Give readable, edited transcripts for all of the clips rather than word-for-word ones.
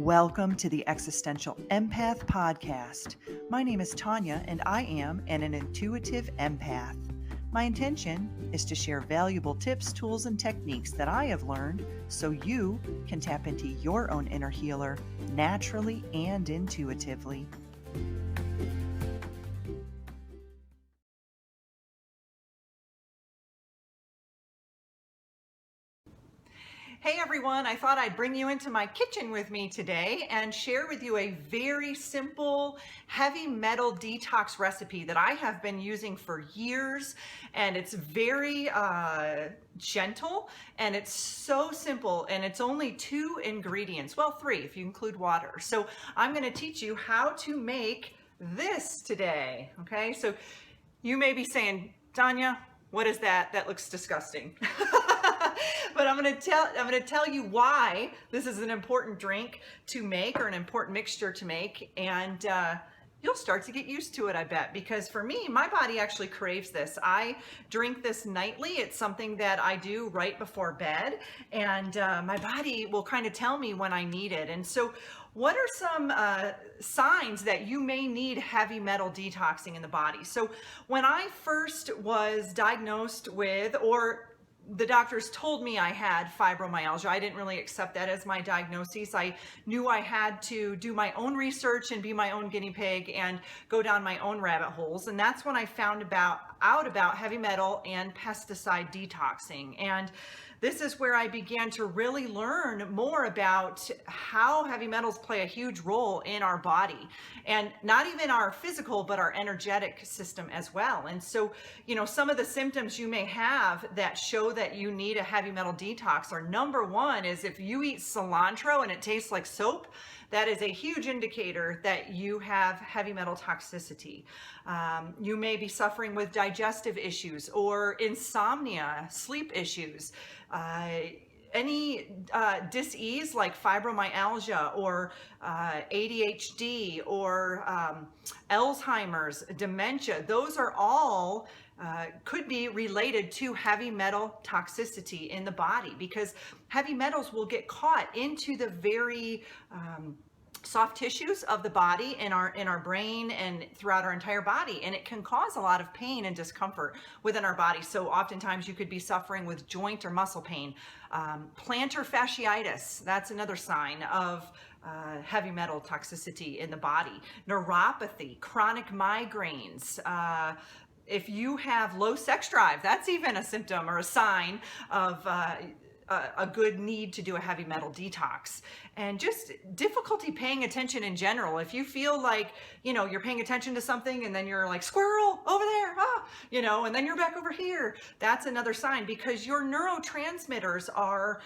Welcome to the Existential Empath Podcast. My name is Tanya and I am an intuitive empath. My intention is to share valuable tips, tools, and techniques that I have learned so you can tap into your own inner healer naturally and intuitively. Hey everyone, I thought I'd bring you into my kitchen with me today and share with you a very simple heavy metal detox recipe that I have been using for years, and it's very gentle and it's so simple, and it's only 2 ingredients, well 3 if you include water. So I'm going to teach you how to make this today. Okay, so you may be saying, Tanya, what is that? That looks disgusting. But I'm going to tell you why this is an important drink to make, or an important mixture to make, and you'll start to get used to it, I bet, because for me, my body actually craves this. I drink this nightly. It's something that I do right before bed, and my body will kind of tell me when I need it. And so what are some signs that you may need heavy metal detoxing in the body? So when I first was diagnosed with, or the doctors told me I had fibromyalgia, I didn't really accept that as my diagnosis. I knew I had to do my own research and be my own guinea pig and go down my own rabbit holes. And that's when I found out about heavy metal and pesticide detoxing. And this is where I began to really learn more about how heavy metals play a huge role in our body, and not even our physical, but our energetic system as well. And so, some of the symptoms you may have that show that you need a heavy metal detox are, number one is if you eat cilantro and it tastes like soap, that is a huge indicator that you have heavy metal toxicity. You may be suffering with digestive issues or insomnia, sleep issues, any dis-ease like fibromyalgia or ADHD or Alzheimer's, dementia. Those are all could be related to heavy metal toxicity in the body, because heavy metals will get caught into the very soft tissues of the body, in our brain and throughout our entire body, and it can cause a lot of pain and discomfort within our body. So oftentimes you could be suffering with joint or muscle pain. Plantar fasciitis, that's another sign of heavy metal toxicity in the body. Neuropathy, chronic migraines, if you have low sex drive, that's even a symptom or a sign of a good need to do a heavy metal detox. And just difficulty paying attention in general. If you feel like, you're paying attention to something and then you're like, squirrel over there, and then you're back over here, that's another sign, because your neurotransmitters are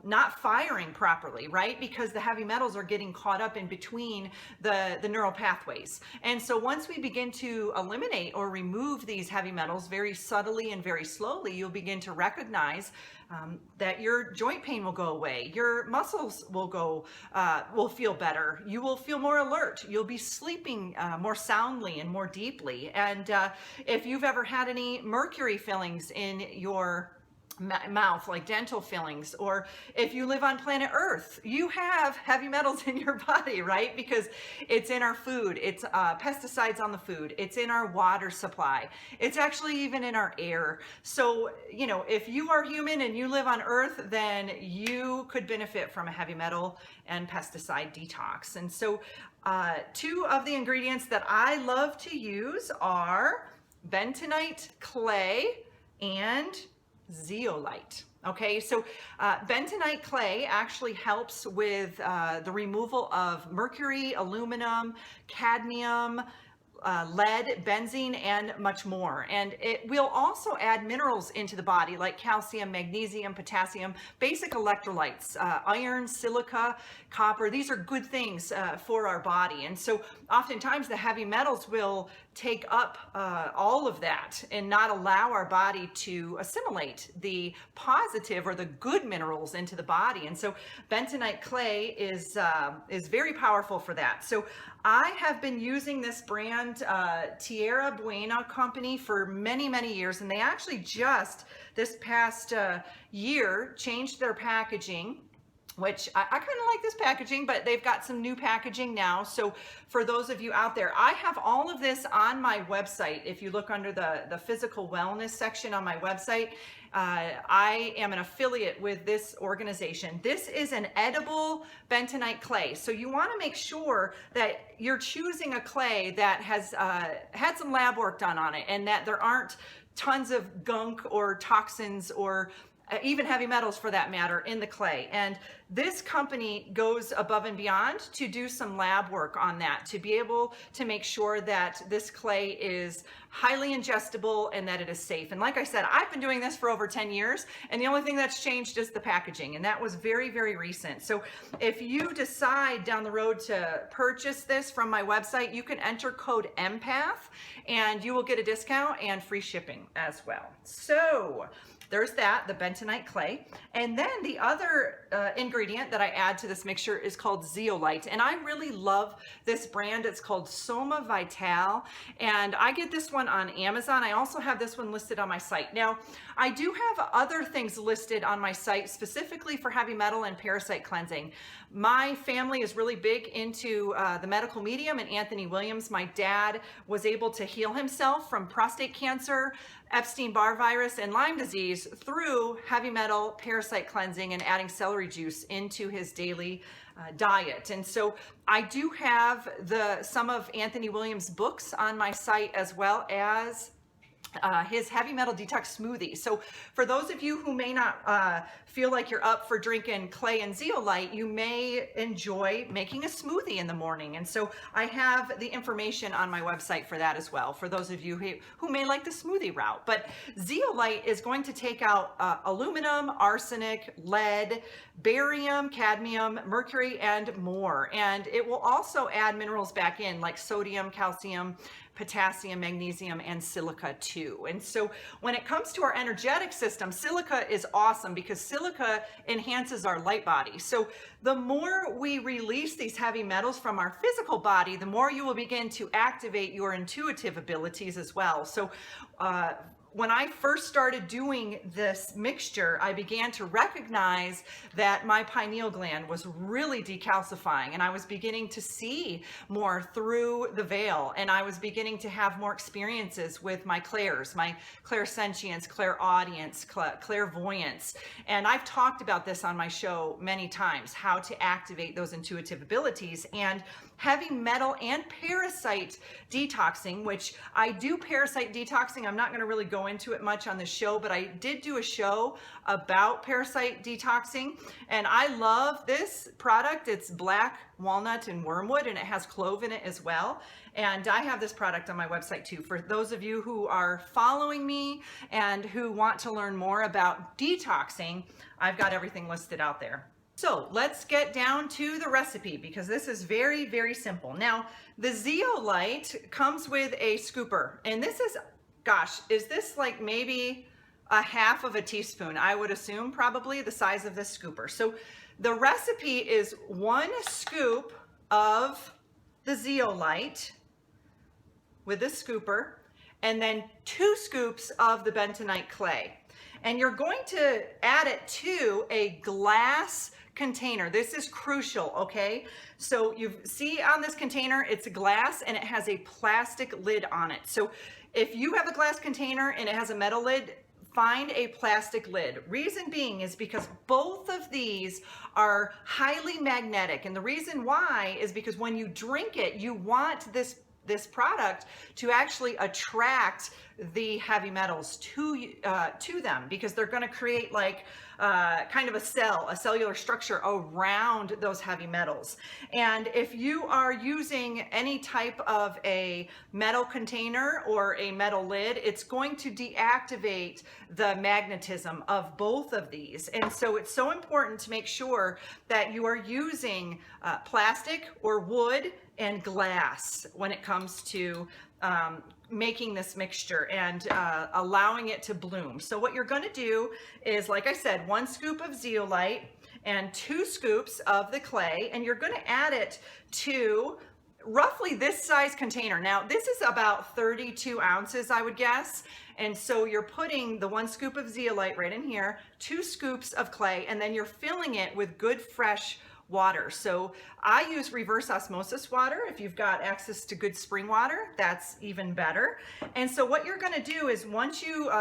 not firing properly, right? Because the heavy metals are getting caught up in between the neural pathways. And so once we begin to eliminate or remove these heavy metals very subtly and very slowly, you'll begin to recognize that your joint pain will go away, your muscles will feel better, you will feel more alert, you'll be sleeping more soundly and more deeply. And if you've ever had any mercury fillings in your mouth, like dental fillings, or if you live on planet Earth, you have heavy metals in your body, right? Because it's in our food, it's pesticides on the food, it's in our water supply, it's actually even in our air. So, if you are human and you live on Earth, then you could benefit from a heavy metal and pesticide detox. And so 2 of the ingredients that I love to use are bentonite clay and zeolite. Okay, so bentonite clay actually helps with the removal of mercury, aluminum, cadmium, lead, benzene, and much more. And it will also add minerals into the body like calcium, magnesium, potassium, basic electrolytes, iron, silica, copper. These are good things for our body. And so oftentimes the heavy metals will take up all of that and not allow our body to assimilate the positive or the good minerals into the body. And so bentonite clay is very powerful for that. So I have been using this brand, Tierra Buena company, for many, many years, and they actually just this past year changed their packaging which I kind of like this packaging, but they've got some new packaging now. So for those of you out there, I have all of this on my website. If you look under the physical wellness section on my website, I am an affiliate with this organization. This is an edible bentonite clay. So you want to make sure that you're choosing a clay that has had some lab work done on it, and that there aren't tons of gunk or toxins or even heavy metals for that matter in the clay. And this company goes above and beyond to do some lab work on that, to be able to make sure that this clay is highly ingestible and that it is safe. And like I said, I've been doing this for over 10 years, and the only thing that's changed is the packaging, and that was very, very recent. So if you decide down the road to purchase this from my website, you can enter code EMPATH and you will get a discount and free shipping as well. So there's that, the bentonite clay. And then the other ingredient that I add to this mixture is called Zeolite. And I really love this brand. It's called Soma Vital. And I get this one on Amazon. I also have this one listed on my site. Now, I do have other things listed on my site specifically for heavy metal and parasite cleansing. My family is really big into the medical medium and Anthony Williams. My dad was able to heal himself from prostate cancer, Epstein-Barr virus, and Lyme disease through heavy metal, parasite cleansing, and adding celery juice into his daily diet. And so I do have some of Anthony Williams' books on my site, as well as his heavy metal detox smoothie. So for those of you who may not feel like you're up for drinking clay and zeolite, you may enjoy making a smoothie in the morning. And so I have the information on my website for that as well, for those of you who may like the smoothie route. But zeolite is going to take out aluminum, arsenic, lead, barium, cadmium, mercury, and more. And it will also add minerals back in, like sodium, calcium, potassium, magnesium, and silica too. And so when it comes to our energetic system, silica is awesome because silica enhances our light body. So the more we release these heavy metals from our physical body, the more you will begin to activate your intuitive abilities as well. So when I first started doing this mixture, I began to recognize that my pineal gland was really decalcifying, and I was beginning to see more through the veil, and I was beginning to have more experiences with my clairs, my clairsentience, clairaudience, clairvoyance. And I've talked about this on my show many times, how to activate those intuitive abilities. And heavy metal and parasite detoxing, which I do parasite detoxing. I'm not going to really go into it much on the show, but I did do a show about parasite detoxing, and I love this product. It's black walnut and wormwood, and it has clove in it as well. And I have this product on my website too. For those of you who are following me and who want to learn more about detoxing, I've got everything listed out there. So let's get down to the recipe, because this is very, very simple. Now, the zeolite comes with a scooper, and this is, gosh, is this like maybe a half of a teaspoon? I would assume probably the size of this scooper. So the recipe is 1 scoop of the zeolite with a scooper, and then 2 scoops of the bentonite clay. And you're going to add it to a glass container. This is crucial, okay? So you see on this container, it's glass and it has a plastic lid on it. So if you have a glass container and it has a metal lid, find a plastic lid. Reason being is because both of these are highly magnetic. And the reason why is because when you drink it, you want this product to actually attract the heavy metals to them, because they're going to create like kind of a cellular structure around those heavy metals. And if you are using any type of a metal container or a metal lid, it's going to deactivate the magnetism of both of these. And so it's so important to make sure that you are using plastic or wood and glass when it comes to making this mixture and allowing it to bloom. So what you're going to do is, like I said, 1 scoop of zeolite and 2 scoops of the clay, and you're going to add it to roughly this size container. Now this is about 32 ounces, I would guess. And so you're putting the 1 scoop of zeolite right in here, 2 scoops of clay, and then you're filling it with good fresh water. So I use reverse osmosis water. If you've got access to good spring water, that's even better. And so what you're gonna do is once you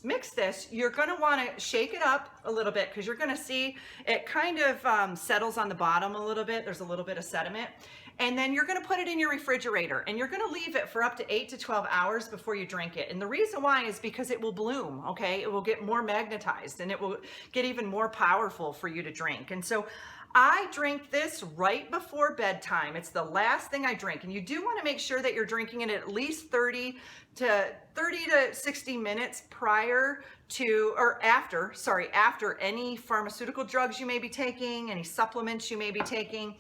mix this, you're gonna wanna shake it up a little bit, because you're gonna see it kind of settles on the bottom a little bit. There's a little bit of sediment. And then you're gonna put it in your refrigerator, and you're gonna leave it for up to 8 to 12 hours before you drink it. And the reason why is because it will bloom, okay? It will get more magnetized, and it will get even more powerful for you to drink. And so I drink this right before bedtime. It's the last thing I drink. And you do want to make sure that you're drinking it at least 30 to 60 minutes prior to, or after any pharmaceutical drugs you may be taking, any supplements you may be taking.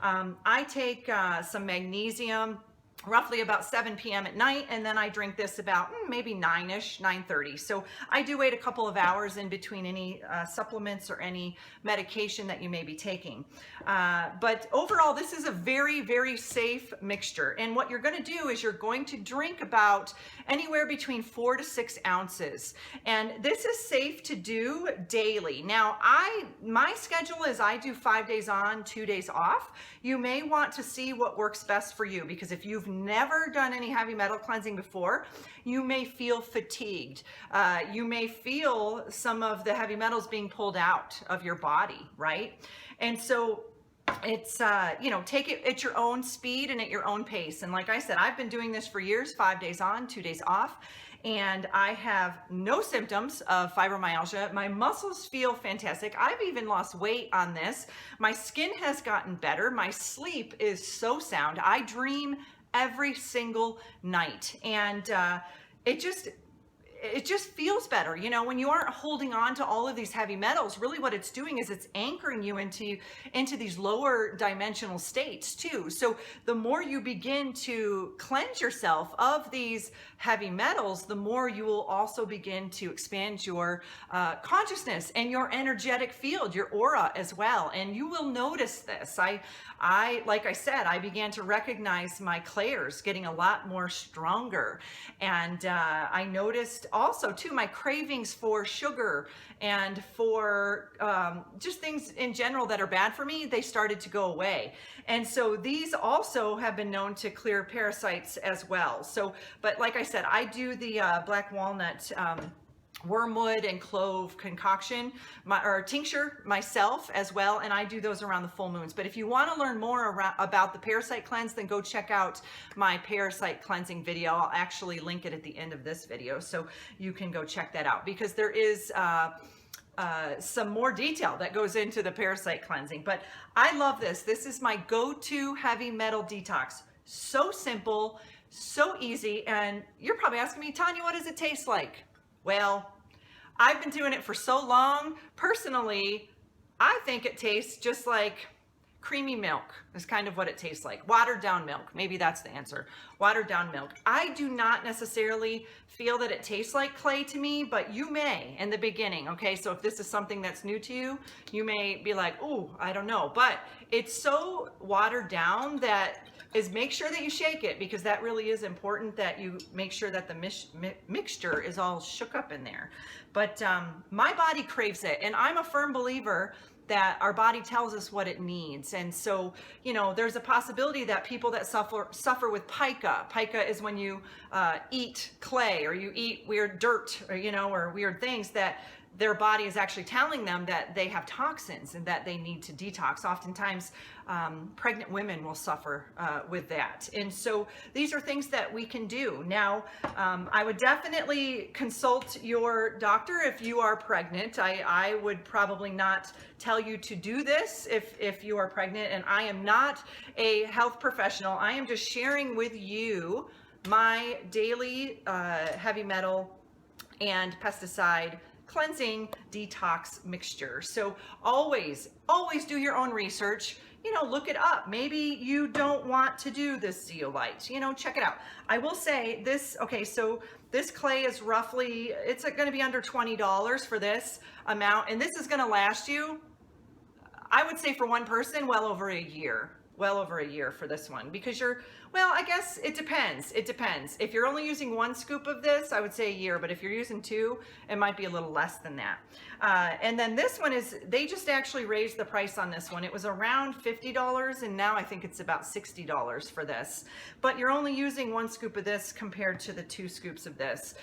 I take some magnesium roughly about 7 p.m. at night, and then I drink this about maybe 9-ish, 9:30. So I do wait a couple of hours in between any supplements or any medication that you may be taking. But overall, this is a very, very safe mixture. And what you're going to do is you're going to drink about anywhere between 4 to 6 ounces. And this is safe to do daily. Now, my schedule is I do 5 days on, 2 days off. You may want to see what works best for you, because if you've never done any heavy metal cleansing before, you may feel fatigued. You may feel some of the heavy metals being pulled out of your body, right? And so it's, take it at your own speed and at your own pace. And like I said, I've been doing this for years, 5 days on, 2 days off. And I have no symptoms of fibromyalgia. My muscles feel fantastic. I've even lost weight on this. My skin has gotten better. My sleep is so sound. I dream every single night. And it just feels better. You know, when you aren't holding on to all of these heavy metals, really what it's doing is it's anchoring you into these lower dimensional states too. So the more you begin to cleanse yourself of these heavy metals, the more you will also begin to expand your consciousness and your energetic field, your aura as well. And you will notice this. Like I said, I began to recognize my clairs getting a lot more stronger. And I noticed also too, my cravings for sugar and for just things in general that are bad for me, they started to go away. And so these also have been known to clear parasites as well. So, but like I said, I do the black walnut wormwood and clove concoction or tincture myself as well, and I do those around the full moons. But if you want to learn more about the parasite cleanse, then go check out my parasite cleansing video. I'll actually link it at the end of this video, so you can go check that out, because there is some more detail that goes into the parasite cleansing. But I love this. This is my go-to heavy metal detox. So simple, so easy. And you're probably asking me, Tanya, what does it taste like? Well, I've been doing it for so long. Personally, I think it tastes just like creamy milk is kind of what it tastes like. Watered down milk. Maybe that's the answer. Watered down milk. I do not necessarily feel that it tastes like clay to me, but you may in the beginning. Okay, so if this is something that's new to you, you may be like, ooh, I don't know. But it's so watered down that make sure that you shake it, because that really is important, that you make sure that the mixture is all shook up in there. But my body craves it, and I'm a firm believer that our body tells us what it needs. And so, you know, there's a possibility that people that suffer with pica is when you eat clay or you eat weird dirt, or, you know, or weird things, that their body is actually telling them that they have toxins and that they need to detox. Oftentimes, pregnant women will suffer with that. And so these are things that we can do. Now, I would definitely consult your doctor if you are pregnant. I would probably not tell you to do this if you are pregnant, and I am not a health professional. I am just sharing with you my daily heavy metal and pesticide cleansing detox mixture. So always do your own research. You know, look it up. Maybe you don't want to do this zeolite. You know, check it out. I will say this, okay, so this clay is roughly, it's going to be under $20 for this amount, and this is going to last you, I would say for one person, well over a year. well over a year for this one, because well, I guess it depends. It depends. If you're only using 1 scoop of this, I would say a year, but if you're using 2, it might be a little less than that. And then this one they just actually raised the price on this one. It was around $50, and now I think it's about $60 for this. But you're only using 1 scoop of this compared to the 2 scoops of this.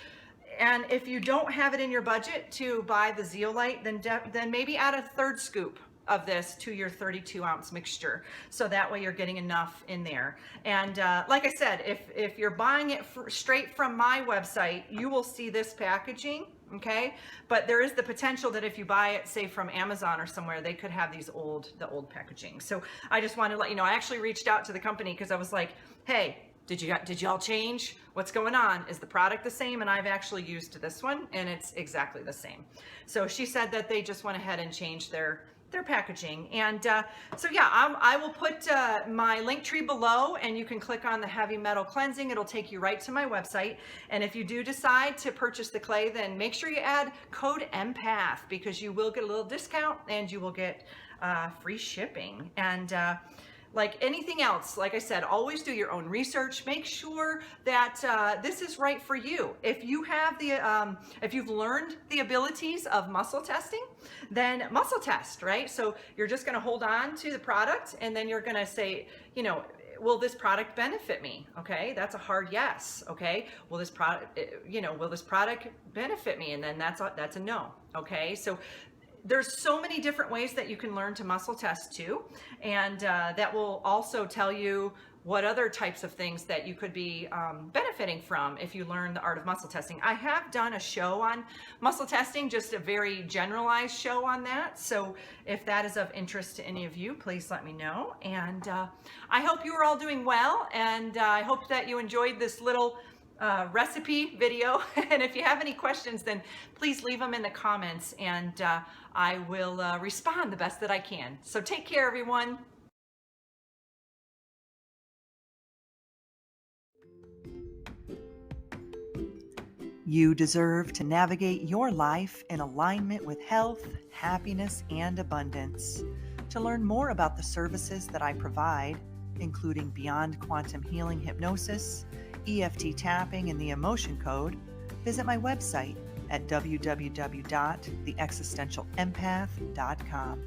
And if you don't have it in your budget to buy the Zeolite, then maybe add a 3rd scoop of this to your 32-ounce mixture, so that way you're getting enough in there. And like I said, if you're buying it straight from my website, you will see this packaging, okay? But there is the potential that if you buy it, say from Amazon or somewhere, they could have the old packaging. So I just wanted to let you know, I actually reached out to the company because I was like, hey, did y'all change? What's going on? Is the product the same? And I've actually used this one, and it's exactly the same. So she said that they just went ahead and changed their packaging. And so yeah, I will put my link tree below, and you can click on the heavy metal cleansing. It'll take you right to my website. And if you do decide to purchase the clay, then make sure you add code EMPATH, because you will get a little discount and you will get free shipping. And like anything else, like I said, always do your own research. Make sure that this is right for you. If you have if you've learned the abilities of muscle testing, then muscle test, right? So you're just going to hold on to the product, and then you're going to say, you know, will this product benefit me? Okay, that's a hard yes. Okay, will this product, will this product benefit me? And then that's a no. Okay, so there's so many different ways that you can learn to muscle test too, and that will also tell you what other types of things that you could be benefiting from if you learn the art of muscle testing. I have done a show on muscle testing, just a very generalized show on that. So if that is of interest to any of you, please let me know. And I hope you are all doing well, and I hope that you enjoyed this little recipe video. And if you have any questions, then please leave them in the comments, and I will respond the best that I can. So take care, everyone. You deserve to navigate your life in alignment with health, happiness, and abundance. To learn more about the services that I provide, including Beyond Quantum Healing Hypnosis, EFT tapping, and the emotion code, visit my website at www.theexistentialempath.com.